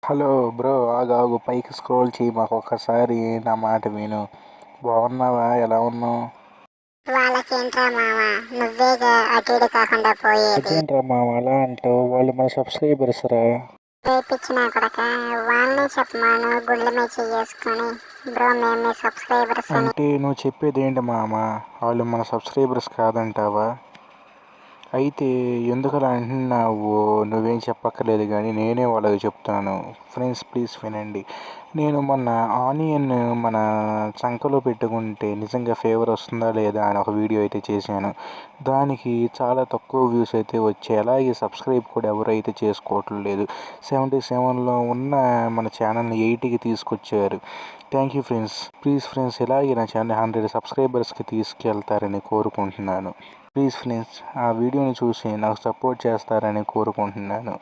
Hello bro, ఆగు పైకి scroll చేయి, మాకొక్కసారి నా మాట విను. బాగున్నావా? ఎలా ఉన్నావు? వాళ్ళకేంట్రా మామ, నువ్వేగా అటు ఇటు కాకుండా పోయేది. అదేంట్రా మామ అలా అంటావు? వాళ్ళు మన సబ్స్క్రైబర్స్ రా. రేపిచ్చిన కొడక, వాళ్ళనే చెప్పమాను గుండె మీద చేసుకొని బ్రో మేము మీ సబ్స్క్రైబర్స్ అని. అంటే నువ్వు చెప్పేది ఏంటి మామ? వాళ్ళు మన సబ్స్క్రైబర్స్ కాదంటావా? అయితే ఎందుకలా అంటున్నావు? నువ్వేం చెప్పక్కర్లేదు, కానీ నేనే వాళ్ళకి చెప్తాను. ఫ్రెండ్స్ ప్లీజ్ వినండి. నేను మొన్న ఆనియన్ మన చంకలో పెట్టుకుంటే నిజంగా ఫేవర్ వస్తుందా లేదా అని ఒక వీడియో అయితే చేశాను. దానికి చాలా తక్కువ వ్యూస్ అయితే వచ్చాయి. అలాగే సబ్స్క్రైబ్ కూడా ఎవరైతే చేసుకోవట్లేదు. 77లో ఉన్న మన ఛానల్ని 80కి తీసుకొచ్చారు. Thank you friends. Please friends, ఇలాగే నా ఛానల్ 100 సబ్స్క్రైబర్స్కి తీసుకెళ్తారని కోరుకుంటున్నాను. ప్లీజ్ ఫ్రెండ్స్, ఆ వీడియోని చూసి నాకు సపోర్ట్ చేస్తారని కోరుకుంటున్నాను.